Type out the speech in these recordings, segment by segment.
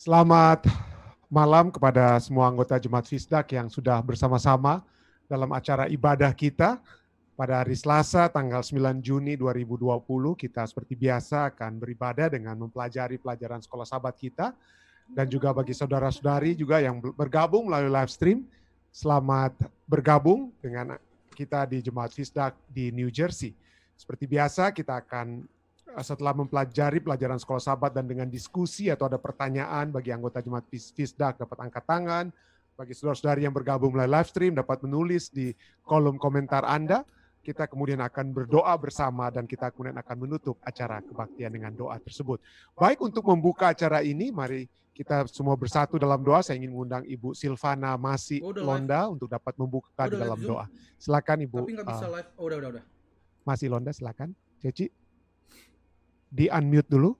Selamat malam kepada semua anggota Jemaat Fisdak yang sudah bersama-sama dalam acara ibadah kita pada hari Selasa tanggal 9 Juni 2020. Kita seperti biasa akan beribadah dengan mempelajari pelajaran sekolah sahabat kita, dan juga bagi saudara-saudari juga yang bergabung melalui live stream, selamat bergabung dengan kita di Jemaat Fisdak di New Jersey. Seperti biasa kita akan setelah mempelajari pelajaran sekolah sahabat dan dengan diskusi atau ada pertanyaan bagi anggota Jemaat Fisdak dapat angkat tangan, bagi saudara-saudari yang bergabung melalui live stream dapat menulis di kolom komentar Anda. Kita kemudian akan berdoa bersama dan kita kemudian akan menutup acara kebaktian dengan doa tersebut. Baik, untuk membuka acara ini, mari kita semua bersatu dalam doa. Saya ingin mengundang Ibu Silvana Masi Londa untuk dapat membuka di dalam doa. Silakan Ibu. Tapi nggak bisa live. Oh, udah. Masi Londa, silakan. Ceci, di unmute dulu.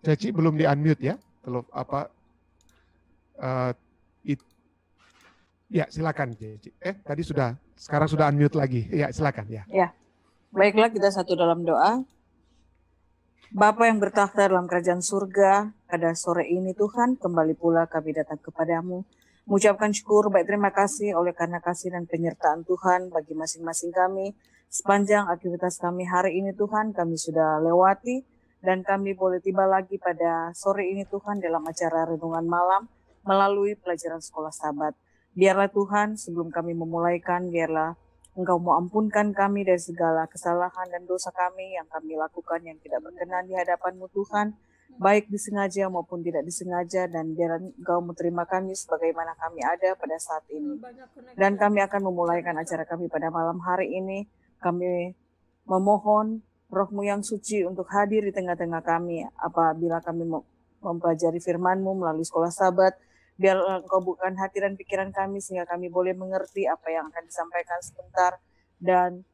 Ceci belum di unmute ya? Belum apa? Ya, silakan Ceci. Tadi sudah, sekarang sudah unmute lagi. Ya, silakan ya. Ya, baiklah kita satu dalam doa. Bapa yang bertakhta dalam kerajaan surga, pada sore ini Tuhan, kembali pula kami datang kepadamu, mengucapkan syukur, baik terima kasih oleh karena kasih dan penyertaan Tuhan bagi masing-masing kami. Sepanjang aktivitas kami hari ini Tuhan, kami sudah lewati, dan kami boleh tiba lagi pada sore ini Tuhan dalam acara renungan malam melalui pelajaran sekolah sahabat. Biarlah Tuhan, sebelum kami memulaikan, biarlah Engkau mau ampunkan kami dari segala kesalahan dan dosa kami yang kami lakukan yang tidak berkenan di hadapan-Mu Tuhan, baik disengaja maupun tidak disengaja, dan biarlah Engkau menerima kami sebagaimana kami ada pada saat ini. Dan kami akan memulaikan acara kami pada malam hari ini. Kami memohon Roh-Mu yang suci untuk hadir di tengah-tengah kami apabila kami mempelajari firman-Mu melalui sekolah sahabat. Biar Engkau bukan hati dan pikiran kami sehingga kami boleh mengerti apa yang akan disampaikan sebentar, dan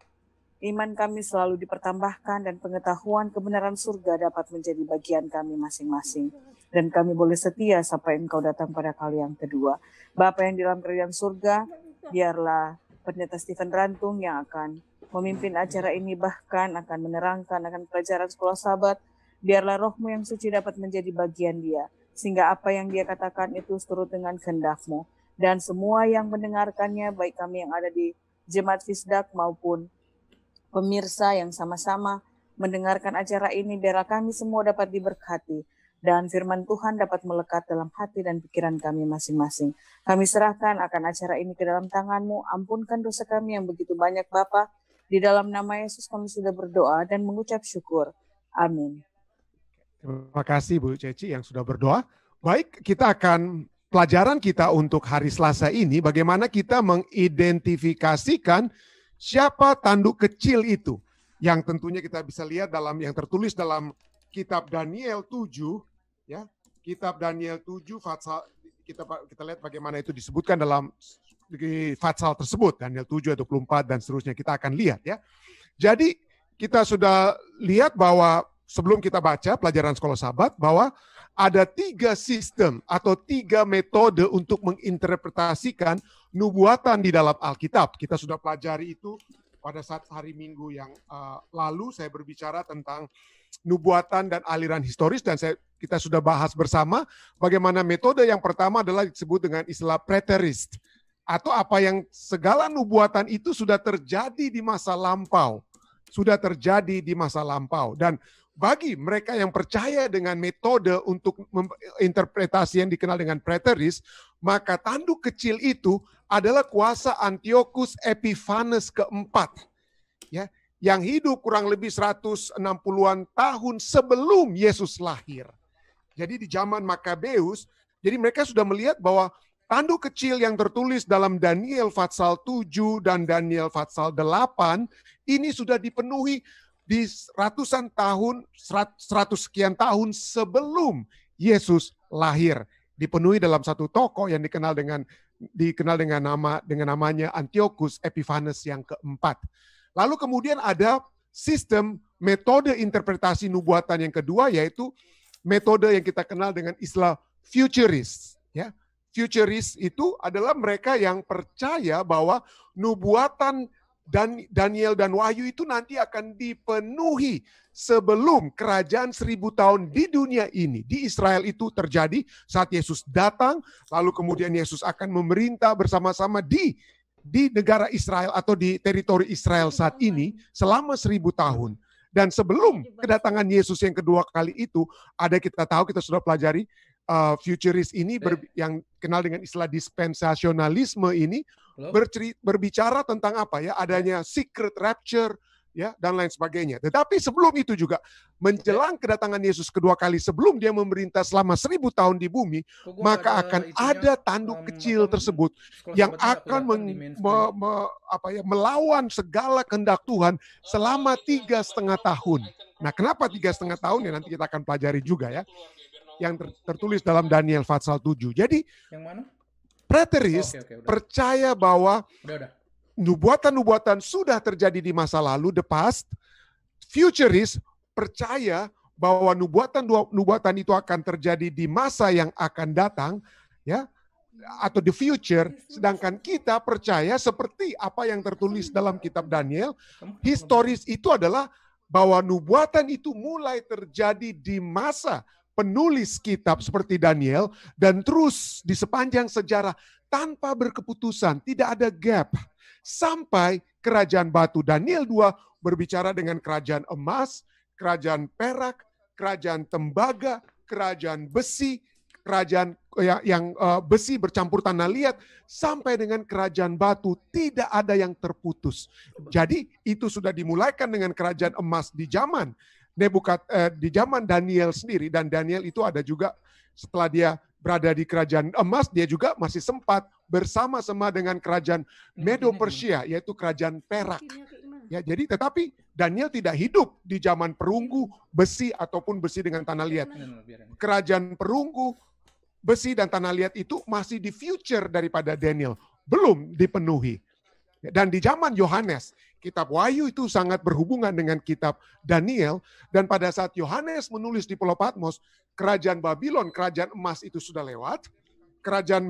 iman kami selalu dipertambahkan dan pengetahuan kebenaran surga dapat menjadi bagian kami masing-masing, dan kami boleh setia sampai Engkau datang pada kali yang kedua. Bapa yang di dalam kerajaan surga, biarlah Pendeta Stephen Rantung yang akan memimpin acara ini, bahkan akan menerangkan akan pelajaran sekolah sahabat. Biarlah Roh-Mu yang suci dapat menjadi bagian dia, sehingga apa yang dia katakan itu seturut dengan kehendak-Mu. Dan semua yang mendengarkannya, baik kami yang ada di Jemaat Fisdak maupun pemirsa yang sama-sama mendengarkan acara ini, biarlah kami semua dapat diberkati dan firman Tuhan dapat melekat dalam hati dan pikiran kami masing-masing. Kami serahkan akan acara ini ke dalam tangan-Mu. Ampunkan dosa kami yang begitu banyak Bapa. Di dalam nama Yesus kami sudah berdoa dan mengucap syukur. Amin. Terima kasih Bu Ceci yang sudah berdoa. Baik, kita akan pelajaran kita untuk hari Selasa ini, bagaimana kita mengidentifikasikan siapa tanduk kecil itu. Yang tentunya kita bisa lihat dalam yang tertulis dalam kitab Daniel 7, ya. Kitab Daniel 7 Fatsal, kita lihat bagaimana itu disebutkan dalam Fatsal tersebut, Daniel 7 ayat 24 dan seterusnya kita akan lihat ya. Jadi kita sudah lihat bahwa sebelum kita baca pelajaran sekolah sahabat, bahwa ada 3 sistem atau 3 metode untuk menginterpretasikan nubuatan di dalam Alkitab. Kita sudah pelajari itu pada saat hari Minggu yang lalu. Saya berbicara tentang nubuatan dan aliran historis, dan kita sudah bahas bersama bagaimana metode yang pertama adalah disebut dengan istilah preterist, atau apa yang segala nubuatan itu sudah terjadi di masa lampau. Sudah terjadi di masa lampau. Dan bagi mereka yang percaya dengan metode untuk interpretasi yang dikenal dengan preterist, maka tanduk kecil itu adalah kuasa Antiochus Epiphanes keempat, ya, yang hidup kurang lebih 160-an tahun sebelum Yesus lahir. Jadi di zaman Makabeus, jadi mereka sudah melihat bahwa tanduk kecil yang tertulis dalam Daniel Fatsal 7 dan Daniel Fatsal 8 ini sudah dipenuhi di ratusan tahun, 100 sekian tahun sebelum Yesus lahir. Dipenuhi dalam satu tokoh yang dikenal dengan namanya Antiochus Epiphanes yang keempat. Lalu kemudian ada sistem metode interpretasi nubuatan yang kedua, yaitu metode yang kita kenal dengan istilah futurist, ya. Futurist itu adalah mereka yang percaya bahwa nubuatan Daniel dan Wahyu itu nanti akan dipenuhi sebelum kerajaan 1000 tahun di dunia ini, di Israel itu terjadi saat Yesus datang, lalu kemudian Yesus akan memerintah bersama-sama di negara Israel atau di teritori Israel saat ini selama 1000 tahun. Dan sebelum kedatangan Yesus yang kedua kali itu, kita tahu, kita sudah pelajari, futurist ini yang kenal dengan istilah dispensasionalisme ini berbicara tentang apa ya, adanya secret rapture ya dan lain sebagainya. Tetapi sebelum itu juga menjelang kedatangan Yesus kedua kali, sebelum dia memerintah selama 1000 tahun di bumi, maka akan ada tanduk kecil tersebut yang akan melawan segala kehendak Tuhan selama 3,5 tahun. Nah, kenapa 3,5 tahun ya, nanti kita akan pelajari juga ya, yang tertulis dalam Daniel pasal 7. Jadi yang mana? Preterist percaya bahwa nubuatan-nubuatan sudah terjadi di masa lalu, the past. Futurist percaya bahwa nubuatan itu akan terjadi di masa yang akan datang, ya, atau the future. Sedangkan kita percaya seperti apa yang tertulis dalam kitab Daniel, historis itu adalah bahwa nubuatan itu mulai terjadi di masa penulis kitab seperti Daniel, dan terus di sepanjang sejarah tanpa berkeputusan, tidak ada gap, sampai kerajaan batu. Daniel 2 berbicara dengan kerajaan emas, kerajaan perak, kerajaan tembaga, kerajaan besi, kerajaan yang besi bercampur tanah liat, sampai dengan kerajaan batu, tidak ada yang terputus. Jadi itu sudah dimulaikan dengan kerajaan emas di zaman di zaman Daniel sendiri, dan Daniel itu ada juga setelah dia berada di kerajaan emas, dia juga masih sempat bersama-sama dengan kerajaan Medo-Persia, yaitu kerajaan perak. Ya, jadi tetapi Daniel tidak hidup di zaman perunggu, besi ataupun besi dengan tanah liat. Kerajaan perunggu, besi dan tanah liat itu masih di future daripada Daniel, belum dipenuhi. Dan di zaman Yohanes, kitab Wahyu itu sangat berhubungan dengan kitab Daniel, dan pada saat Yohanes menulis di Pulau Patmos, kerajaan Babylon, kerajaan emas itu sudah lewat, kerajaan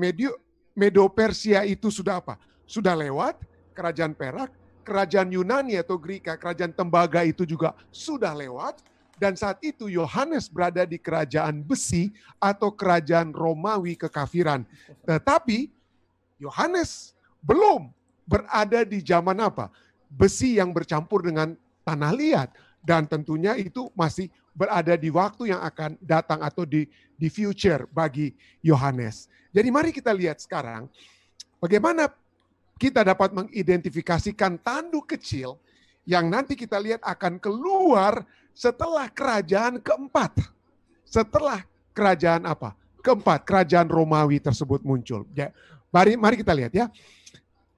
Medo-Persia itu sudah apa? Sudah lewat, kerajaan perak, kerajaan Yunani atau Greka, kerajaan tembaga itu juga sudah lewat, dan saat itu Yohanes berada di kerajaan besi atau kerajaan Romawi kekafiran. Tetapi Yohanes belum berada di zaman apa? Besi yang bercampur dengan tanah liat. Dan tentunya itu masih berada di waktu yang akan datang atau di future bagi Yohanes. Jadi mari kita lihat sekarang bagaimana kita dapat mengidentifikasikan tanduk kecil yang nanti kita lihat akan keluar setelah kerajaan keempat. Setelah kerajaan apa? Keempat, kerajaan Romawi tersebut muncul. Ya, mari kita lihat ya.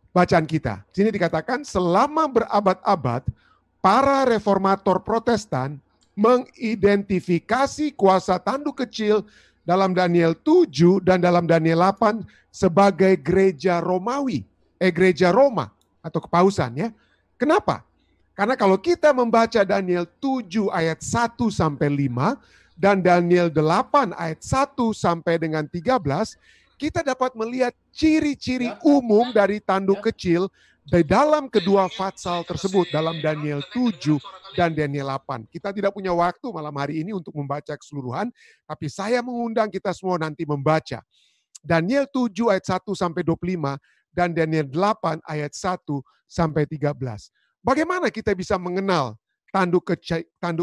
Bacaan kita. Sini dikatakan selama berabad-abad para reformator Protestan mengidentifikasi kuasa tanduk kecil dalam Daniel 7 dan dalam Daniel 8 sebagai gereja Romawi, gereja Roma atau kepausan ya. Kenapa? Karena kalau kita membaca Daniel 7 ayat 1 sampai 5 dan Daniel 8 ayat 1 sampai dengan 13, kita dapat melihat ciri-ciri umum dari tanduk kecil di dalam kedua pasal tersebut, dalam Daniel 7 dan Daniel 8. Kita tidak punya waktu malam hari ini untuk membaca keseluruhan, tapi saya mengundang kita semua nanti membaca Daniel 7 ayat 1 sampai 25 dan Daniel 8 ayat 1 sampai 13. Bagaimana kita bisa mengenal tanduk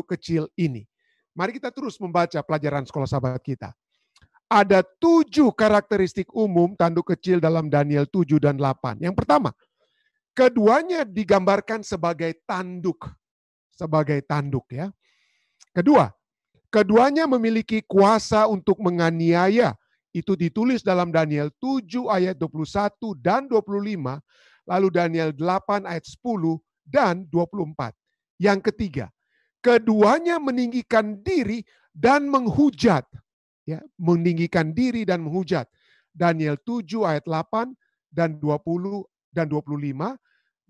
kecil ini? Mari kita terus membaca pelajaran sekolah sahabat kita. Ada 7 karakteristik umum tanduk kecil dalam Daniel 7 dan 8. Yang pertama, keduanya digambarkan sebagai tanduk. Sebagai tanduk ya. Kedua, keduanya memiliki kuasa untuk menganiaya. Itu ditulis dalam Daniel 7 ayat 21 dan 25. Lalu Daniel 8 ayat 10 dan 24. Yang ketiga, keduanya meninggikan diri dan menghujat. Ya, meninggikan diri dan menghujat. Daniel 7 ayat 8 dan 20 dan 25,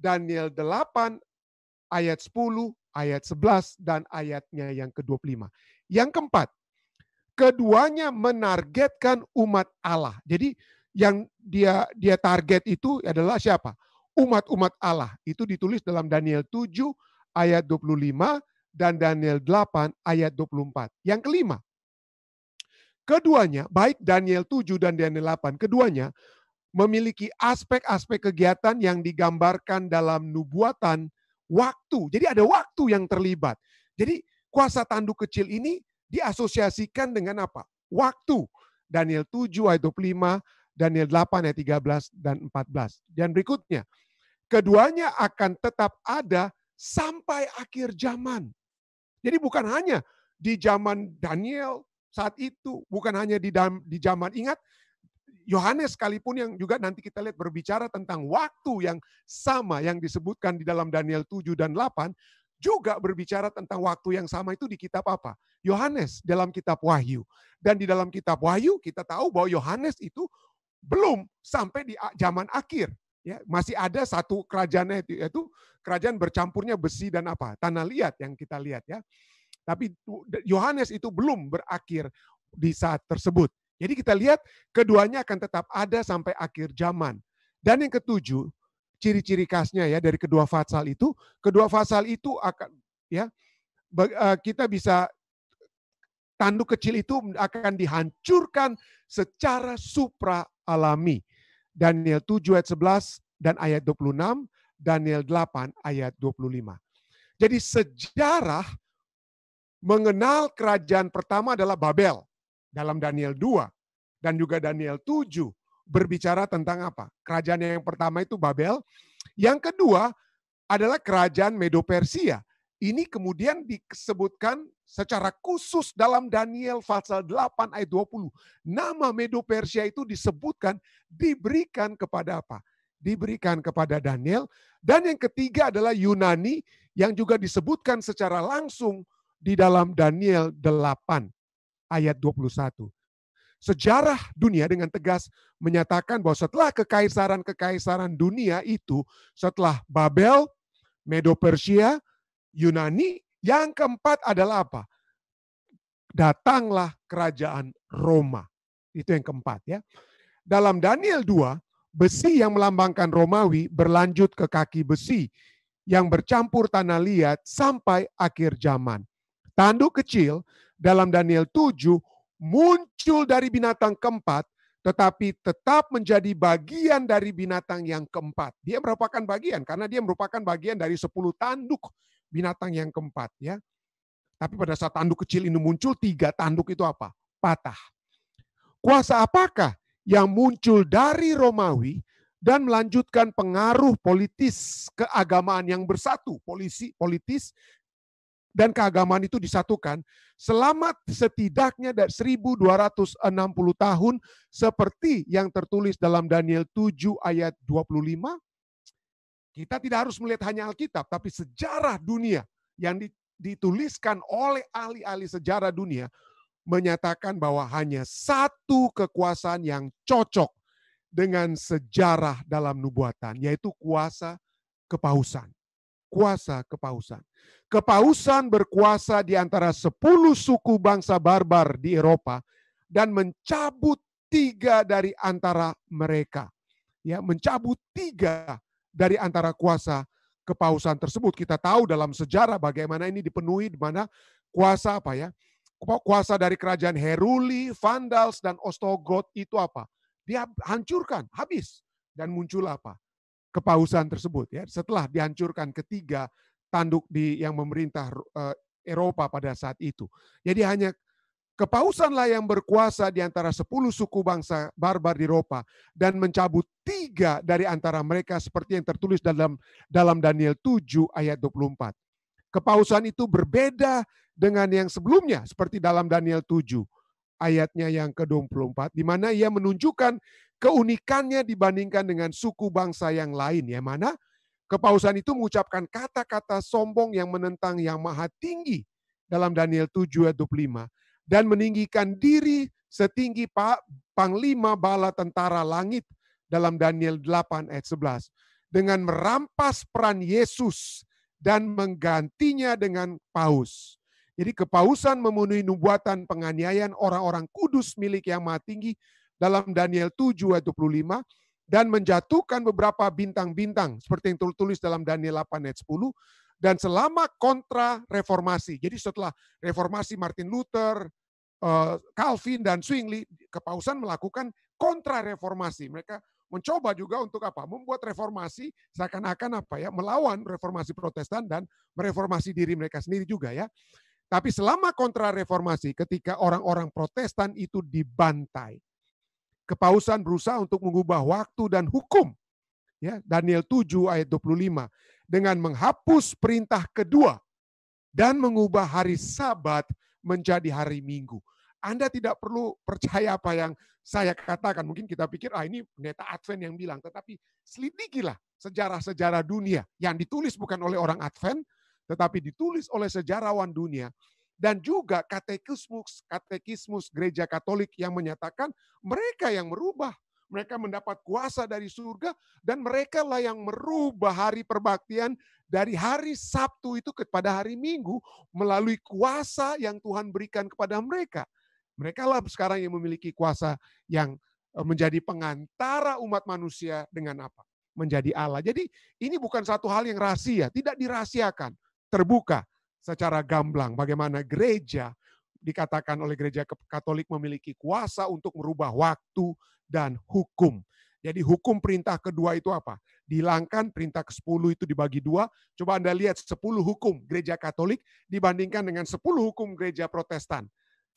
Daniel 8 ayat 10, ayat 11 dan ayatnya yang ke-25. Yang keempat, keduanya menargetkan umat Allah. Jadi yang dia target itu adalah siapa? Umat-umat Allah. Itu ditulis dalam Daniel 7 ayat 25 dan Daniel 8 ayat 24. Yang kelima, keduanya, baik Daniel 7 dan Daniel 8, keduanya memiliki aspek-aspek kegiatan yang digambarkan dalam nubuatan waktu. Jadi ada waktu yang terlibat. Jadi kuasa tanduk kecil ini diasosiasikan dengan apa? Waktu. Daniel 7 ayat 25, Daniel 8 ayat 13 dan 14. Dan berikutnya, keduanya akan tetap ada sampai akhir zaman. Jadi bukan hanya di zaman Daniel saat itu, bukan hanya di zaman, ingat, Yohanes sekalipun yang juga nanti kita lihat berbicara tentang waktu yang sama yang disebutkan di dalam Daniel 7 dan 8, juga berbicara tentang waktu yang sama itu di kitab apa? Yohanes dalam kitab Wahyu. Dan di dalam kitab Wahyu kita tahu bahwa Yohanes itu belum sampai di zaman akhir. Ya, masih ada satu kerajaannya yaitu kerajaan bercampurnya besi dan apa? Tanah liat yang kita lihat ya. Tapi Yohanes itu belum berakhir di saat tersebut. Jadi kita lihat keduanya akan tetap ada sampai akhir zaman. Dan yang ketujuh, ciri-ciri khasnya ya dari kedua pasal itu akan ya kita bisa tanduk kecil itu akan dihancurkan secara supra alami. Daniel 7 ayat 11 dan ayat 26, Daniel 8 ayat 25. Jadi sejarah mengenal kerajaan pertama adalah Babel dalam Daniel 2 dan juga Daniel 7 berbicara tentang apa? Kerajaan yang pertama itu Babel, yang kedua adalah kerajaan Medo-Persia. Ini kemudian disebutkan secara khusus dalam Daniel pasal 8 ayat 20. Nama Medo-Persia itu disebutkan diberikan kepada apa? Diberikan kepada Daniel. Dan yang ketiga adalah Yunani yang juga disebutkan secara langsung di dalam Daniel 8 ayat 21. Sejarah dunia dengan tegas menyatakan bahwa setelah kekaisaran dunia itu, setelah Babel, Medo-Persia, Yunani, yang keempat adalah apa? Datanglah kerajaan Roma. Itu yang keempat ya. Dalam Daniel 2, besi yang melambangkan Romawi berlanjut ke kaki besi yang bercampur tanah liat sampai akhir zaman. Tanduk kecil dalam Daniel 7 muncul dari binatang keempat, tetapi tetap menjadi bagian dari binatang yang keempat. Dia merupakan bagian, karena dia merupakan bagian dari 10 tanduk binatang yang keempat. Ya. Tapi pada saat tanduk kecil ini muncul, 3 tanduk itu apa? Patah. Kuasa apakah yang muncul dari Romawi dan melanjutkan pengaruh politis keagamaan yang bersatu, politis dan keagamaan itu disatukan selama setidaknya 1260 tahun seperti yang tertulis dalam Daniel 7 ayat 25. Kita tidak harus melihat hanya Alkitab, tapi sejarah dunia yang dituliskan oleh ahli-ahli sejarah dunia menyatakan bahwa hanya satu kekuasaan yang cocok dengan sejarah dalam nubuatan, yaitu kuasa kepausan. Kuasa kepausan. Kepausan berkuasa di antara 10 suku bangsa barbar di Eropa dan mencabut 3 dari antara mereka. Ya, mencabut 3 dari antara kuasa kepausan tersebut. Kita tahu dalam sejarah bagaimana ini dipenuhi, di mana kuasa apa ya? Kuasa dari kerajaan Heruli, Vandals dan Ostrogoth itu apa? Dia hancurkan, habis, dan muncul apa? Kepausan tersebut ya. Setelah dihancurkan ketiga tanduk yang memerintah Eropa pada saat itu. Jadi hanya kepausanlah yang berkuasa di antara 10 suku bangsa barbar di Eropa dan mencabut 3 dari antara mereka seperti yang tertulis dalam Daniel 7 ayat 24. Kepausan itu berbeda dengan yang sebelumnya seperti dalam Daniel 7 ayatnya yang ke-24 di mana ia menunjukkan keunikannya dibandingkan dengan suku bangsa yang lain, yang mana kepausan itu mengucapkan kata-kata sombong yang menentang yang maha tinggi dalam Daniel 7 ayat 25 dan meninggikan diri setinggi panglima bala tentara langit dalam Daniel 8 ayat 11 dengan merampas peran Yesus dan menggantinya dengan paus. Jadi kepausan memenuhi nubuatan penganiayaan orang-orang kudus milik yang maha tinggi dalam Daniel 7 ayat 25, dan menjatuhkan beberapa bintang-bintang seperti yang tertulis dalam Daniel 8 ayat 10, dan selama kontra reformasi. Jadi setelah reformasi Martin Luther, Calvin dan Zwingli, kepausan melakukan kontra reformasi. Mereka mencoba juga untuk apa? Membuat reformasi seakan-akan apa ya? Melawan reformasi Protestan dan mereformasi diri mereka sendiri juga ya. Tapi selama kontra reformasi, ketika orang-orang Protestan itu dibantai, kepausan berusaha untuk mengubah waktu dan hukum. Ya, Daniel 7 ayat 25 dengan menghapus perintah kedua dan mengubah hari Sabat menjadi hari Minggu. Anda tidak perlu percaya apa yang saya katakan. Mungkin kita pikir, ini pendeta Advent yang bilang. Tetapi selidikilah sejarah-sejarah dunia yang ditulis bukan oleh orang Advent, tetapi ditulis oleh sejarawan dunia. Dan juga katekismus gereja Katolik yang menyatakan mereka yang merubah. Mereka mendapat kuasa dari surga dan mereka lah yang merubah hari perbaktian dari hari Sabtu itu kepada hari Minggu melalui kuasa yang Tuhan berikan kepada mereka. Mereka lah sekarang yang memiliki kuasa yang menjadi pengantara umat manusia dengan apa? Menjadi Allah. Jadi ini bukan satu hal yang rahasia, tidak dirahasiakan, terbuka secara gamblang. Bagaimana gereja dikatakan oleh gereja Katolik memiliki kuasa untuk merubah waktu dan hukum. Jadi hukum perintah kedua itu apa? Dihilangkan, perintah ke-10 itu dibagi 2. Coba Anda lihat 10 hukum gereja Katolik dibandingkan dengan 10 hukum gereja Protestan.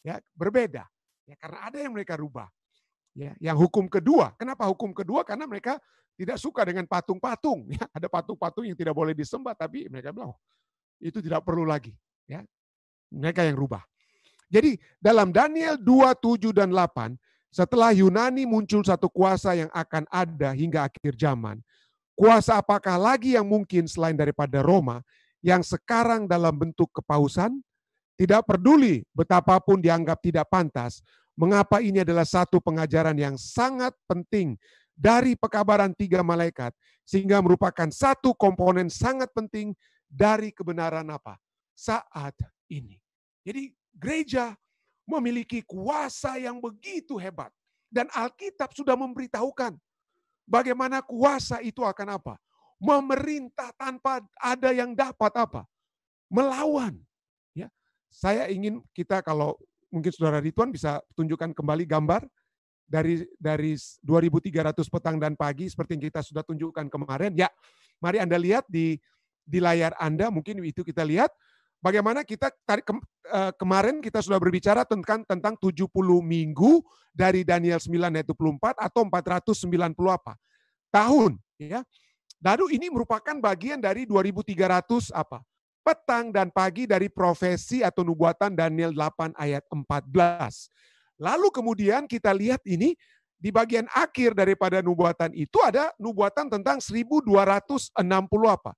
Ya, berbeda. Ya, karena ada yang mereka rubah. Ya, yang hukum kedua, kenapa hukum kedua? Karena mereka tidak suka dengan patung-patung. Ya, ada patung-patung yang tidak boleh disembah, tapi mereka bilang, itu tidak perlu lagi. Ya, mereka yang rubah. Jadi dalam Daniel 2, 7, dan 8, setelah Yunani muncul satu kuasa yang akan ada hingga akhir zaman. Kuasa apakah lagi yang mungkin selain daripada Roma yang sekarang dalam bentuk kepausan? Tidak peduli betapapun dianggap tidak pantas, mengapa ini adalah satu pengajaran yang sangat penting dari pekabaran 3 malaikat, sehingga merupakan satu komponen sangat penting dari kebenaran apa? Saat ini. Jadi gereja memiliki kuasa yang begitu hebat. Dan Alkitab sudah memberitahukan bagaimana kuasa itu akan apa? Memerintah tanpa ada yang dapat apa? Melawan. Ya, saya ingin kita, kalau mungkin Saudara Ridwan bisa tunjukkan kembali gambar dari 2300 petang dan pagi seperti yang kita sudah tunjukkan kemarin. Ya, mari Anda lihat di layar Anda, mungkin itu kita lihat bagaimana kita kemarin kita sudah berbicara tentang 70 minggu dari Daniel 9 ayat 24 atau 490 apa? Tahun, ya. Lalu ini merupakan bagian dari 2300 apa? Petang dan pagi dari profesi atau nubuatan Daniel 8 ayat 14. Lalu kemudian kita lihat ini di bagian akhir daripada nubuatan itu ada nubuatan tentang 1260 apa?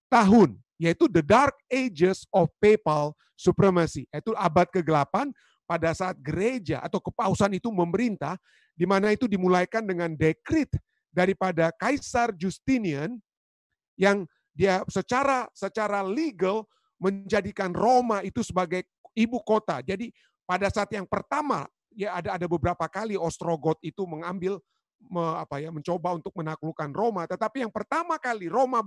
Tahun, yaitu the dark ages of papal supremacy, yaitu abad ke-8 pada saat gereja atau kepausan itu memerintah, di mana itu dimulaikan dengan dekrit daripada Kaisar Justinian yang dia secara legal menjadikan Roma itu sebagai ibu kota. Jadi pada saat yang pertama ya ada beberapa kali Ostrogot itu mencoba untuk menaklukkan Roma, tetapi yang pertama kali Roma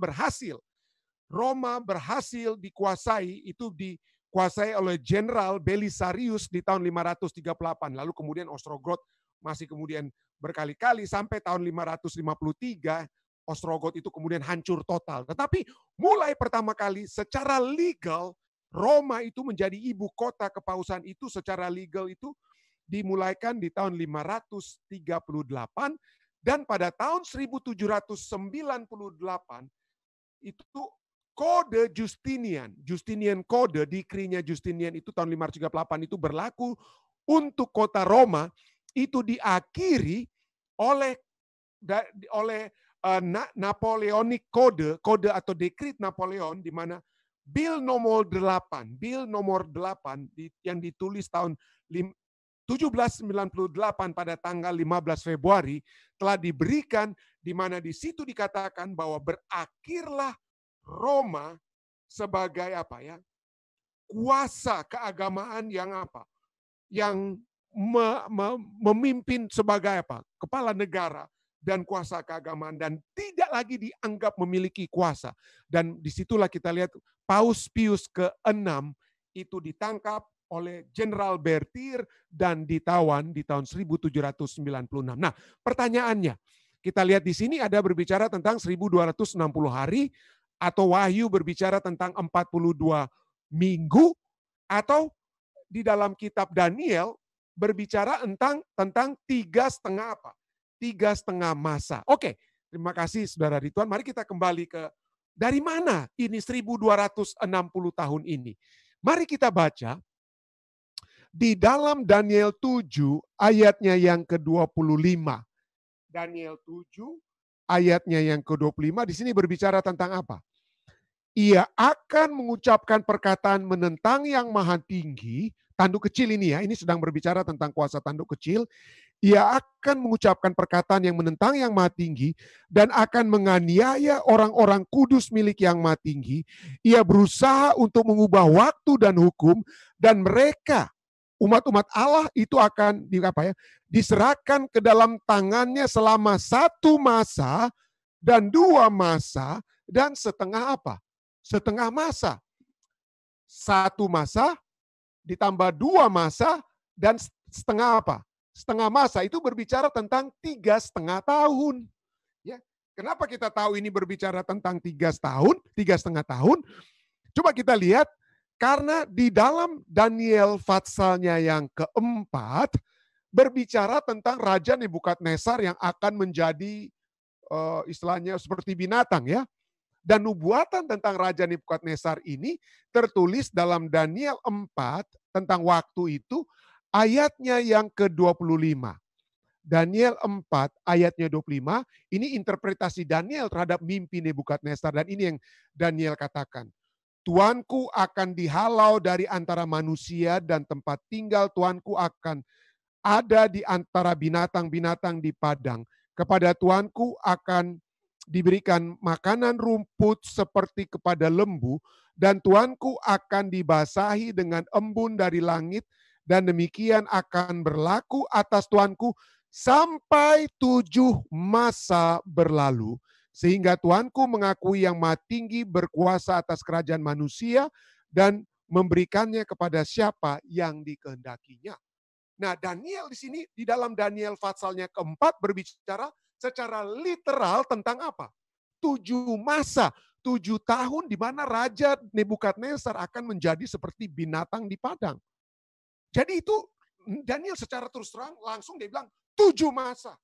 berhasil dikuasai, itu dikuasai oleh Jenderal Belisarius di tahun 538. Lalu kemudian Ostrogot masih kemudian berkali-kali sampai tahun 553 Ostrogot itu kemudian hancur total. Tetapi mulai pertama kali secara legal Roma itu menjadi ibu kota kepausan itu secara legal itu dimulaikan di tahun 538 dan pada tahun 1798 itu Kode Justinian Kode, dikrinya Justinian itu tahun 538 itu berlaku untuk kota Roma, itu diakhiri oleh Napoleonic Kode atau dekrit Napoleon, di mana Bill nomor 8 yang ditulis tahun 1798 pada tanggal 15 Februari telah diberikan, di mana di situ dikatakan bahwa berakhirlah Roma sebagai apa ya? Kuasa keagamaan yang apa? Yang memimpin sebagai apa? Kepala negara dan kuasa keagamaan dan tidak lagi dianggap memiliki kuasa. Dan disitulah kita lihat Paus Pius ke-6 itu ditangkap oleh Jenderal Bertir dan ditawan di tahun 1796. Nah, pertanyaannya, kita lihat di sini ada berbicara tentang 1260 hari atau Wahyu berbicara tentang 42 minggu atau di dalam kitab Daniel berbicara tentang 3,5 apa? 3,5 masa. Oke, terima kasih Saudara Ridwan. Mari kita kembali ke dari mana ini 1260 tahun ini. Mari kita baca di dalam Daniel 7 ayatnya yang ke-25. Daniel 7 ayatnya yang ke-25 di sini berbicara tentang apa? Ia akan mengucapkan perkataan menentang yang maha tinggi, tanduk kecil ini ya, ini sedang berbicara tentang kuasa tanduk kecil. Ia akan mengucapkan perkataan yang menentang yang maha tinggi dan akan menganiaya orang-orang kudus milik yang maha tinggi. Ia berusaha untuk mengubah waktu dan hukum dan mereka, umat-umat Allah itu akan diserahkan ke dalam tangannya selama 1 masa dan 2 masa dan setengah apa? Setengah masa. 1 masa ditambah 2 masa dan setengah apa? Setengah masa itu berbicara tentang 3,5 tahun. Ya, kenapa kita tahu ini berbicara tentang 3,5 tahun? Coba kita lihat, karena di dalam Daniel Fatsalnya yang keempat berbicara tentang Raja Nebukadnezar yang akan menjadi istilahnya seperti binatang ya. Dan nubuatan tentang Raja Nebukadnezar ini tertulis dalam Daniel 4 tentang waktu itu ayatnya yang ke-25. Daniel 4 ayatnya 25, ini interpretasi Daniel terhadap mimpi Nebukadnezar dan ini yang Daniel katakan. Tuanku akan dihalau dari antara manusia dan tempat tinggal Tuanku akan ada di antara binatang-binatang di padang. Kepada Tuanku akan diberikan makanan rumput seperti kepada lembu, dan Tuanku akan dibasahi dengan embun dari langit, dan demikian akan berlaku atas Tuanku sampai 7 masa berlalu, sehingga Tuanku mengakui yang maha tinggi berkuasa atas kerajaan manusia dan memberikannya kepada siapa yang dikehendakinya. Nah, Daniel di sini di dalam Daniel Fatsalnya keempat berbicara secara literal tentang apa? 7 masa, 7 tahun di mana Raja Nebukadnezar akan menjadi seperti binatang di padang. Jadi itu Daniel secara terus terang langsung dia bilang 7 masa.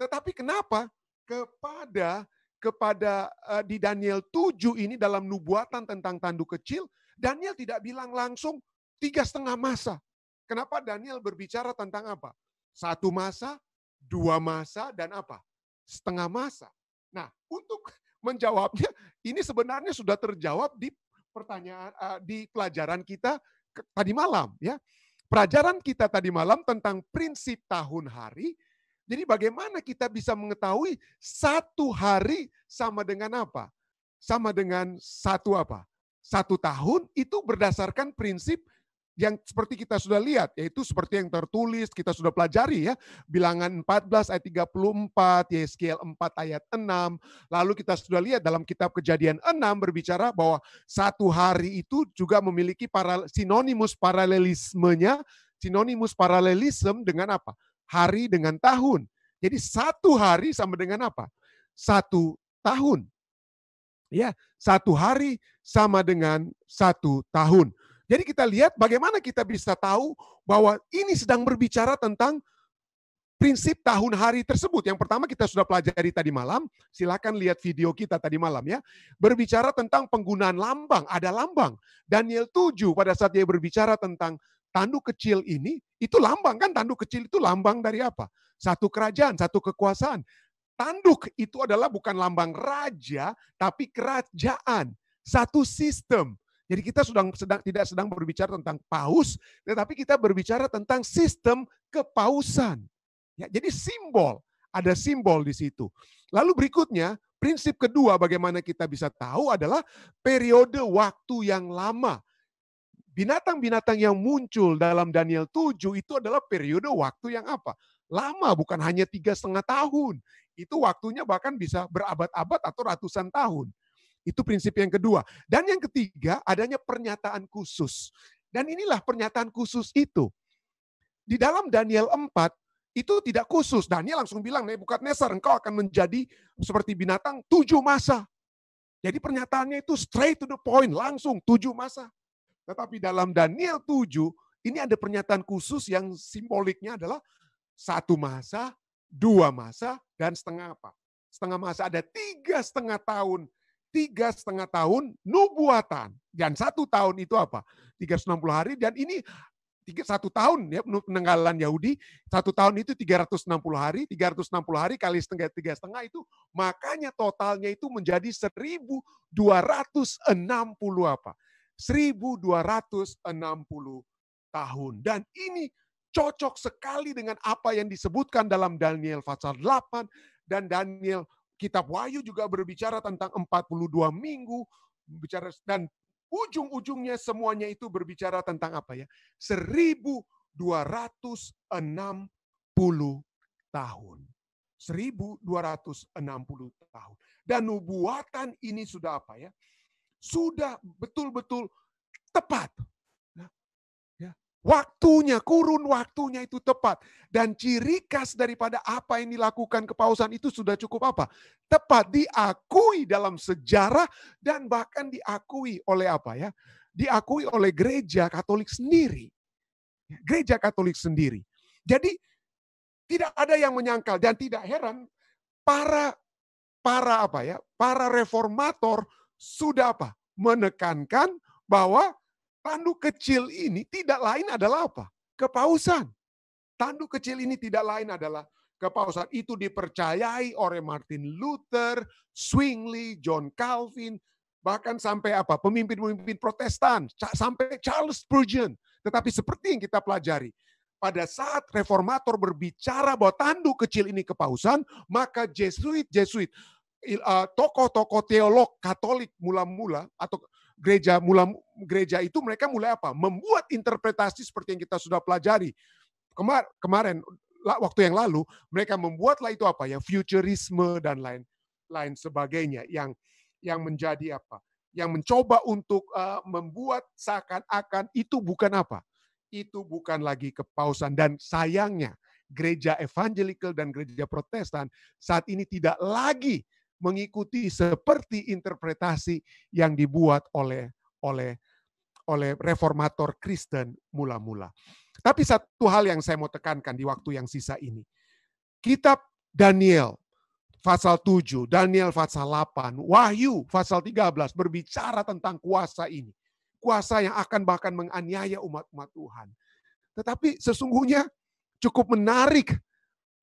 Tetapi kenapa? Kepada di Daniel 7 ini dalam nubuatan tentang tanduk kecil, Daniel tidak bilang langsung 3,5 masa. Kenapa Daniel berbicara tentang apa? 1 masa, 2 masa, dan apa? Setengah masa. Nah, untuk menjawabnya, ini sebenarnya sudah terjawab di pertanyaan di pelajaran kita tadi malam, ya. Pelajaran kita tadi malam tentang prinsip tahun hari. Jadi bagaimana kita bisa mengetahui 1 hari sama dengan apa? Sama dengan 1 apa? 1 tahun itu berdasarkan prinsip yang seperti kita sudah lihat, yaitu seperti yang tertulis, kita sudah pelajari ya, Bilangan 14 ayat 34, Yeskiel 4 ayat 6, lalu kita sudah lihat dalam kitab Kejadian 6 berbicara bahwa 1 hari itu juga memiliki sinonimus paralelismenya, sinonimus paralelisme dengan apa? Hari dengan tahun. Jadi 1 hari sama dengan apa? 1 tahun. Ya, 1 hari sama dengan 1 tahun. Jadi kita lihat bagaimana kita bisa tahu bahwa ini sedang berbicara tentang prinsip tahun hari tersebut. Yang pertama kita sudah pelajari tadi malam, silakan lihat video kita tadi malam ya. Berbicara tentang penggunaan lambang, ada lambang. Daniel 7 pada saat dia berbicara tentang tanduk kecil ini, itu lambang kan, tanduk kecil itu lambang dari apa? 1 kerajaan, 1 kekuasaan. Tanduk itu adalah bukan lambang raja, tapi kerajaan, 1 sistem. Jadi kita tidak sedang berbicara tentang paus, tetapi kita berbicara tentang sistem kepausan. Ya, jadi simbol, ada simbol di situ. Lalu berikutnya, prinsip kedua bagaimana kita bisa tahu adalah periode waktu yang lama. binatang-binatang yang muncul dalam Daniel 7 itu adalah periode waktu yang apa? Lama, bukan hanya 3,5 tahun. Itu waktunya bahkan bisa berabad-abad atau ratusan tahun. Itu prinsip yang kedua. Dan yang ketiga, adanya pernyataan khusus. Dan inilah pernyataan khusus itu. Di dalam Daniel 4, itu tidak khusus. Daniel langsung bilang, Nebukadnezar, engkau akan menjadi seperti binatang 7 masa. Jadi pernyataannya itu straight to the point, langsung 7 masa. Tetapi dalam Daniel 7, ini ada pernyataan khusus yang simboliknya adalah 1 masa, 2 masa, dan setengah apa? Setengah masa, ada 3,5 tahun. 3,5 tahun nubuatan. Dan 1 tahun itu apa? 360 hari, dan ini 1 tahun ya penanggalan Yahudi, 1 tahun itu 360 hari, 360 hari kali tiga setengah itu, makanya totalnya itu menjadi 1.260 apa? 1.260 tahun. Dan ini cocok sekali dengan apa yang disebutkan dalam Daniel pasal 8, dan Daniel kitab Wahyu juga berbicara tentang 42 minggu, bicara, dan ujung-ujungnya semuanya itu berbicara tentang apa ya? 1.260 tahun. 1.260 tahun. Dan nubuatan ini sudah apa ya? Sudah betul-betul tepat. Waktunya, kurun waktunya itu tepat. Dan ciri khas daripada apa yang dilakukan kepausan itu sudah cukup apa? Tepat, diakui dalam sejarah dan bahkan diakui oleh apa ya? Diakui oleh gereja Katolik sendiri. Gereja Katolik sendiri. Jadi tidak ada yang menyangkal dan tidak heran para apa ya? Para reformator sudah apa? Menekankan bahwa tanduk kecil ini tidak lain adalah apa? Kepausan. Tanduk kecil ini tidak lain adalah kepausan. Itu dipercayai oleh Martin Luther, Zwingli, John Calvin, bahkan sampai apa? Pemimpin-pemimpin Protestan, sampai Charles Spurgeon. Tetapi seperti yang kita pelajari, pada saat reformator berbicara bahwa tanduk kecil ini kepausan, maka Jesuit, tokoh-tokoh teolog Katolik mula-mula atau gereja itu mereka mulai apa? Membuat interpretasi seperti yang kita sudah pelajari. Kemarin waktu yang lalu mereka membuatlah itu apa ya? Futurisme dan lain sebagainya yang menjadi apa? Yang mencoba untuk membuat seakan-akan itu bukan apa? Itu bukan lagi kepausan. Dan sayangnya gereja evangelikal dan gereja Protestan saat ini tidak lagi mengikuti seperti interpretasi yang dibuat oleh reformator Kristen mula-mula. Tapi satu hal yang saya mau tekankan di waktu yang sisa ini. Kitab Daniel pasal 7, Daniel pasal 8, Wahyu pasal 13 berbicara tentang kuasa ini. Kuasa yang akan bahkan menganiaya umat-umat Tuhan. Tetapi sesungguhnya cukup menarik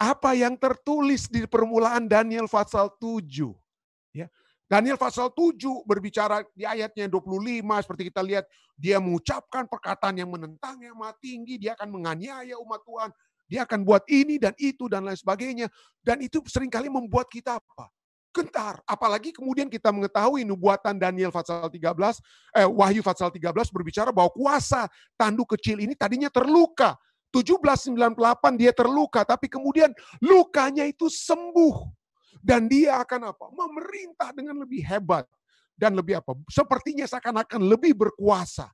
apa yang tertulis di permulaan Daniel pasal 7. Ya. Daniel pasal 7 berbicara di ayatnya 25, seperti kita lihat, dia mengucapkan perkataan yang menentang yang maha tinggi, dia akan menganiaya umat Tuhan, dia akan buat ini dan itu dan lain sebagainya. Dan itu seringkali membuat kita apa? Gentar. Apalagi kemudian kita mengetahui nubuatan Daniel pasal 13, Wahyu pasal 13 berbicara bahwa kuasa tanduk kecil ini tadinya terluka. 1798 dia terluka, tapi kemudian lukanya itu sembuh. Dan dia akan apa? Memerintah dengan lebih hebat. Dan lebih apa? Sepertinya seakan-akan lebih berkuasa.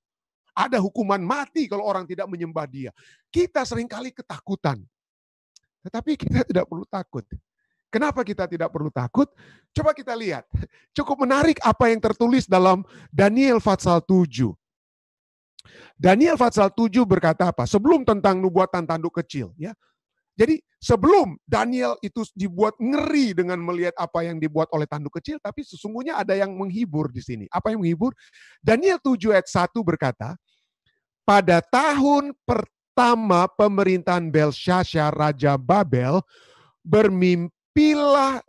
Ada hukuman mati kalau orang tidak menyembah dia. Kita seringkali ketakutan. Tetapi kita tidak perlu takut. Kenapa kita tidak perlu takut? Coba kita lihat. Cukup menarik apa yang tertulis dalam Daniel pasal 7. Daniel pasal 7 berkata apa? Sebelum tentang nubuatan tanduk kecil. Ya. Jadi sebelum Daniel itu dibuat ngeri dengan melihat apa yang dibuat oleh tanduk kecil, tapi sesungguhnya ada yang menghibur di sini. Apa yang menghibur? Daniel 7 ayat 1 berkata, pada tahun pertama pemerintahan Belshazzar Raja Babel, bermimpilah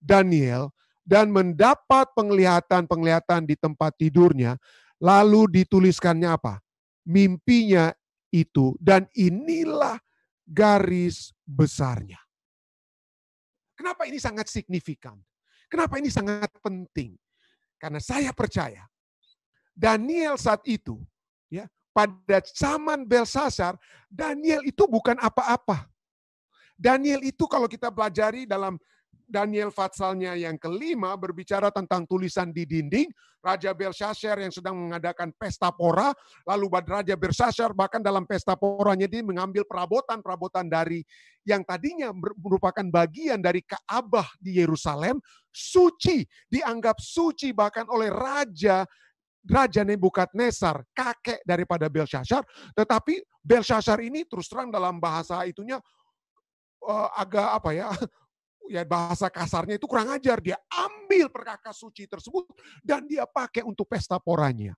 Daniel dan mendapat penglihatan-penglihatan di tempat tidurnya, lalu dituliskannya apa? Mimpinya itu, dan inilah garis besarnya. Kenapa ini sangat signifikan? Kenapa ini sangat penting? Karena saya percaya Daniel saat itu Ya, pada zaman Belshazzar, Daniel itu bukan apa-apa. Daniel itu kalau kita pelajari dalam Daniel Fatsalnya yang kelima berbicara tentang tulisan di dinding, Raja Belshazzar yang sedang mengadakan pesta pora, lalu Raja Belshazzar bahkan dalam pesta poranya dia mengambil perabotan-perabotan dari yang tadinya merupakan bagian dari Ka'bah di Yerusalem, suci, dianggap suci bahkan oleh Raja Nebukadnezar, kakek daripada Belshazzar, tetapi Belshazzar ini terus terang dalam bahasa itunya agak apa ya, ya bahasa kasarnya itu kurang ajar. Dia ambil perkakas suci tersebut dan dia pakai untuk pesta poranya.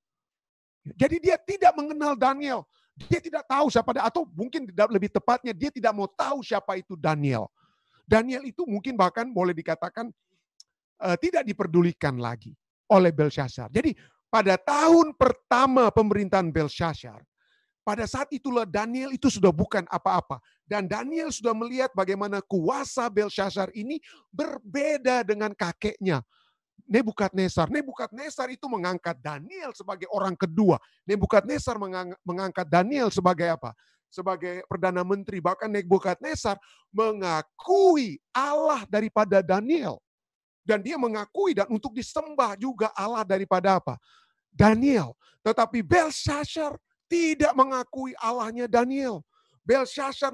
Jadi dia tidak mengenal Daniel. Dia tidak tahu siapa, atau mungkin lebih tepatnya dia tidak mau tahu siapa itu Daniel. Daniel itu mungkin bahkan boleh dikatakan tidak diperdulikan lagi oleh Belshazzar. Jadi pada tahun pertama pemerintahan Belshazzar, pada saat itulah Daniel itu sudah bukan apa-apa. Dan Daniel sudah melihat bagaimana kuasa Belshazzar ini berbeda dengan kakeknya, Nebukadnezar. Nebukadnezar itu mengangkat Daniel sebagai orang kedua. Nebukadnezar mengangkat Daniel sebagai apa? Sebagai Perdana Menteri. Bahkan Nebukadnezar mengakui Allah daripada Daniel. Dan dia mengakui dan untuk disembah juga Allah daripada apa? Daniel. Tetapi Belshazzar tidak mengakui Allahnya Daniel. Belshazzar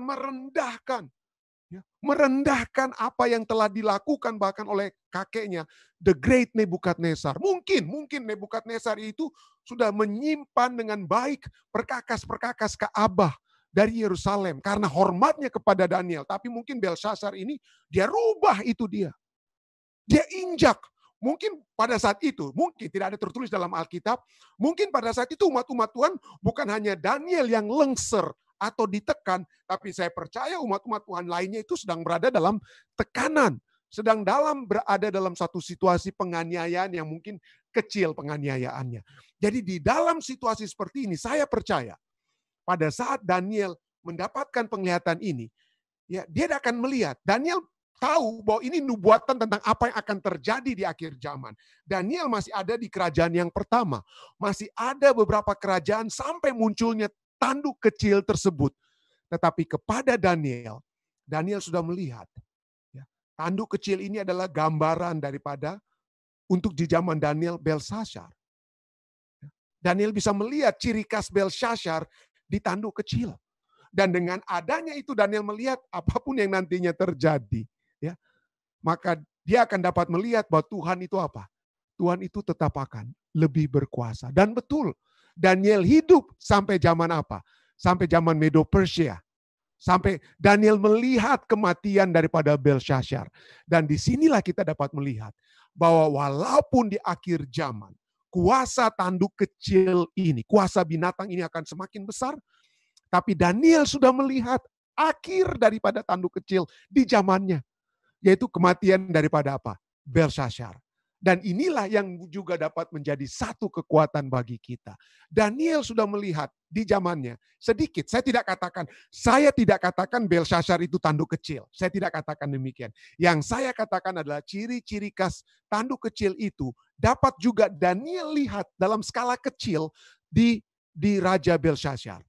merendahkan apa yang telah dilakukan bahkan oleh kakeknya, the great Nebukadnezar. Mungkin Nebukadnezar itu sudah menyimpan dengan baik perkakas-perkakas Ka'bah dari Yerusalem karena hormatnya kepada Daniel. Tapi mungkin Belshazzar ini dia rubah itu dia. Dia injak. Mungkin pada saat itu, mungkin tidak ada tertulis dalam Alkitab, mungkin pada saat itu umat-umat Tuhan bukan hanya Daniel yang lengser atau ditekan, tapi saya percaya umat-umat Tuhan lainnya itu sedang berada dalam tekanan, sedang berada dalam satu situasi penganiayaan yang mungkin kecil penganiayaannya. Jadi di dalam situasi seperti ini, saya percaya pada saat Daniel mendapatkan penglihatan ini, ya dia akan melihat, Daniel tahu bahwa ini nubuatan tentang apa yang akan terjadi di akhir zaman. Daniel masih ada di kerajaan yang pertama. Masih ada beberapa kerajaan sampai munculnya tanduk kecil tersebut. Tetapi kepada Daniel, Daniel sudah melihat. Ya, tanduk kecil ini adalah gambaran daripada untuk di zaman Daniel, Belshazzar. Daniel bisa melihat ciri khas Belshazzar di tanduk kecil. Dan dengan adanya itu Daniel melihat apapun yang nantinya terjadi. Ya, maka dia akan dapat melihat bahwa Tuhan itu apa? Tuhan itu tetap akan lebih berkuasa. Dan betul, Daniel hidup sampai zaman apa? Sampai zaman Medo-Persia. Sampai Daniel melihat kematian daripada Belshazzar. Dan disinilah kita dapat melihat bahwa walaupun di akhir zaman, kuasa tanduk kecil ini, kuasa binatang ini akan semakin besar, tapi Daniel sudah melihat akhir daripada tanduk kecil di zamannya. Yaitu kematian daripada apa? Belshazzar. Dan inilah yang juga dapat menjadi satu kekuatan bagi kita. Daniel sudah melihat di zamannya sedikit. Saya tidak katakan Belshazzar itu tanduk kecil. Saya tidak katakan demikian. Yang saya katakan adalah ciri-ciri khas tanduk kecil itu dapat juga Daniel lihat dalam skala kecil di Raja Belshazzar.